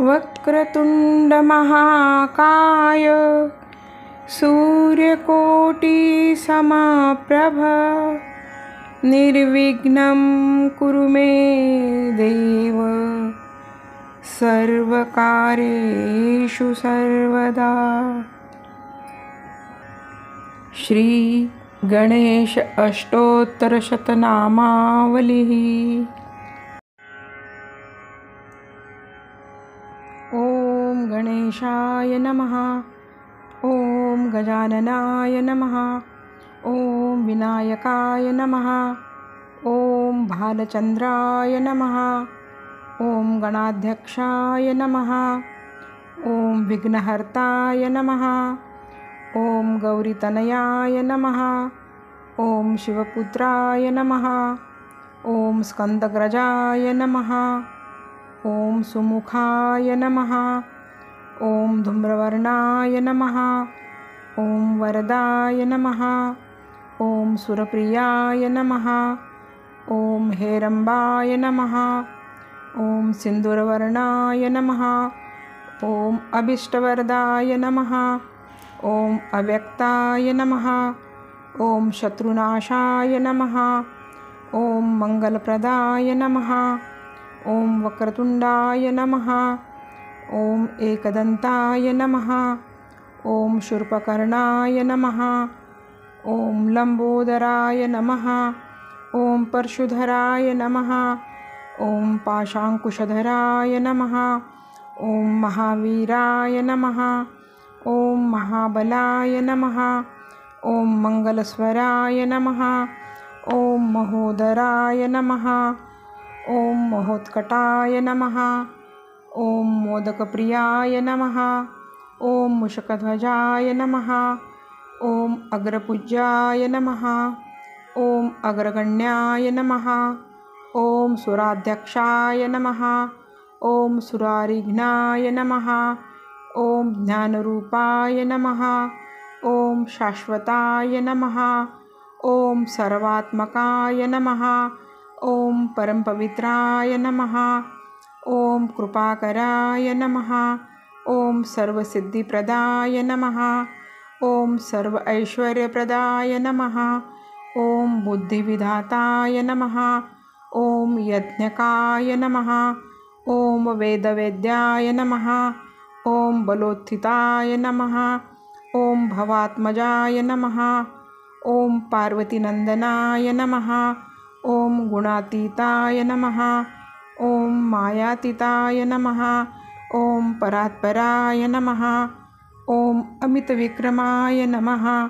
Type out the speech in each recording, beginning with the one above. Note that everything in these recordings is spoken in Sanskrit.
वक्रतुंड महाकाय सूर्यकोटिसमप्रभ निर्विघ्नं कुरु मे देव सर्वकार्येषु सर्वदा। श्री गणेश अष्टोत्तरशतनामावलिः। ॐ गणेशाय नमः। ॐ गजाननाय नमः। ॐ विनायकाय नमः। ॐ भालचन्द्राय नमः। ॐ गणाध्यक्षाय नमः। ॐ विघ्नहर्ताय नमः। ॐ गौरीतनयाय नमः। ॐ शिवपुत्राय नमः। ॐ स्कन्दग्रजाय नमः। ॐ सुमुखाय नमः। ॐ धूम्रवर्णाय नमः। ॐ वरदाय नमः। ॐ सुरप्रियाय नमः। ॐ हेरम्बाय नमः। ॐ सिन्दूरवर्णाय नमः। ॐ अभीष्टवरदाय नमः। ॐ अव्यक्ताय नमः। ॐ शत्रुनाशाय नमः। ॐ मङ्गलप्रदाय नमः। ॐ वक्रतुण्डाय नमः। ॐ एकदन्ताय नमः। ॐ शूर्पकर्णाय नमः। ॐ लम्बोदराय नमः। ॐ परशुधराय नमः। ॐ पाशाङ्कुशधराय नमः। ॐ महावीराय नमः। ॐ महाबलाय नमः। ॐ मङ्गलस्वराय नमः। ॐ महोदराय नमः। ॐ महोत्कटाय नमः। ॐ मोदकप्रियाय नमः। ॐ मूषकध्वजाय नमः। ॐ अग्रपूज्याय नमः। ॐ अग्रगण्याय नमः। ॐ सुराध्यक्षाय नमः। ॐ सुरारिघ्नाय नमः। ॐ ज्ञानरूपाय नमः। ॐ शाश्वताय नमः। ॐ सर्वात्मकाय नमः। ॐ परमपवित्राय नमः। ॐ कृपाकराय नमः। ॐ सर्वसिद्धिप्रदाय नमः। ॐ सर्व ऐश्वर्यप्रदाय नमः। ॐ बुद्धिविधाताय नमः। ॐ यज्ञकाय नमः। ॐ वेदवेद्याय नमः। ॐ बलोत्थिताय नमः। ॐ भवात्मजाय नमः। ॐ पार्वतीनन्दनाय नमः। ॐ गुणातीताय नमः। ॐ मायातीताय नमः। ॐ परात्पराय नमः। ॐ अमितविक्रमाय नमः।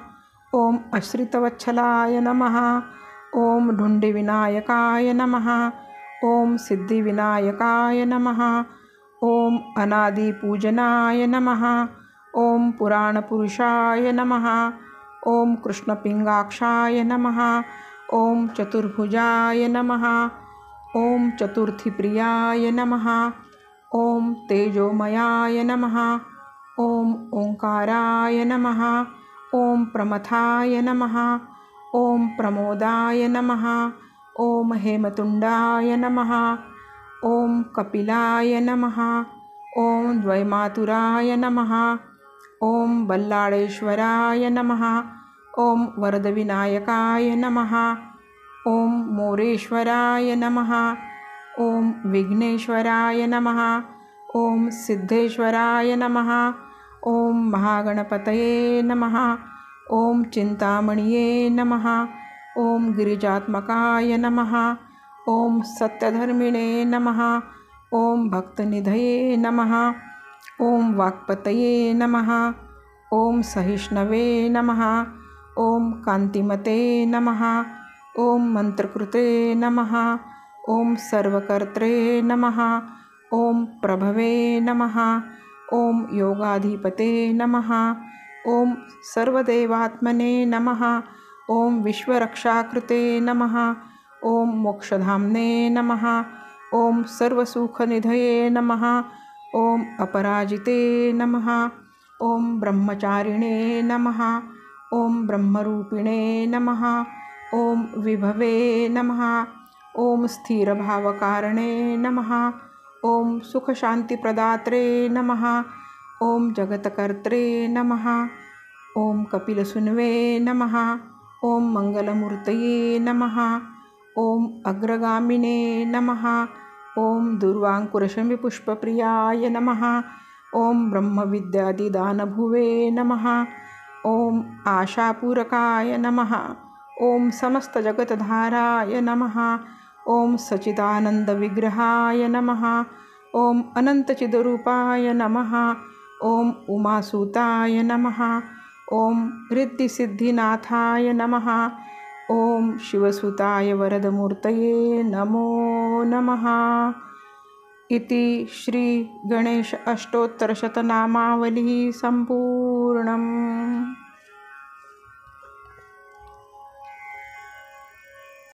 ॐ अश्रितवत्सलाय नमः। ॐ ढुण्डिविनायकाय नमः। ॐ सिद्धिविनायकाय नमः। ॐ अनादिपूजनाय नमः। ॐ पुराणपुरुषाय नमः। ॐ कृष्णपिङ्गाक्षाय नमः। ॐ चतुर्भुजाय नमः। ॐ चतुर्थीप्रियाय नमः। ॐ तेजोमयाय नमः। ॐ ओङ्काराय नमः। ॐ प्रमथाय नमः। ॐ प्रमोदाय नमः। ॐ हेमतुण्डाय नमः। ॐ कपिलाय नमः। ॐ द्वैमातुराय नमः। ॐ बल्लाळेश्वराय नमः। ॐ वरदविनायकाय नमः। ॐ मोरेश्वराय नमः। ॐ विघ्नेश्वराय नमः। ॐ सिद्धेश्वराय नमः। ॐ महागणपतये नमः। ॐ चिन्तामणिये नमः। ॐ गिरिजात्मकाय नमः। ॐ सत्यधर्मिणे नमः। ॐ भक्तनिधये नमः। ॐ वाक्पतये नमः। ॐ सहिष्णवे नमः। ॐ कान्तिमते नमः। ॐ मन्त्रकृते नमः। ॐ सर्वकर्त्रे नमः। ॐ प्रभवे नमः। ॐ योगाधिपते नमः। ॐ सर्वदेवात्मने नमः। ॐ विश्वरक्षाकृते नमः। ॐ मोक्षधाम्ने नमः। ॐ सर्वसुखनिधये नमः। ॐ अपराजिते नमः। ॐ ब्रह्मचारिणे नमः। ॐ ब्रह्मरूपिणे नमः। ॐ विभवे नमः। ॐ स्थिरभावकारणे नमः। ओम सुखशांतिप्रदात्रे नमः. ओम जगतकर्त्रे नमः. ओम कपिलसुन्वे नमः. ओम मंगलमूर्तये नमः. ओम अग्रगामिने नमः. ओम दुर्वांकुरशमिपुष्पप्रियाय नमः. ओम ब्रह्मविद्यादिदानभुवे नमः. ओम आशापूरकाय नमः. ओम समस्तजगतधाराय नमः. ओम सच्चिदानंदविग्रहाय नमः. ओम अनंतचिदरूपाय नमः. ओम उमासुताय नमः. ओम रिद्धिसिद्धिनाथाय नमः. ओम शिवसुताय वरदमूर्तये नमो नमः. इति श्री गणेश अष्टोत्तरशतनामावली संपूर्णम्.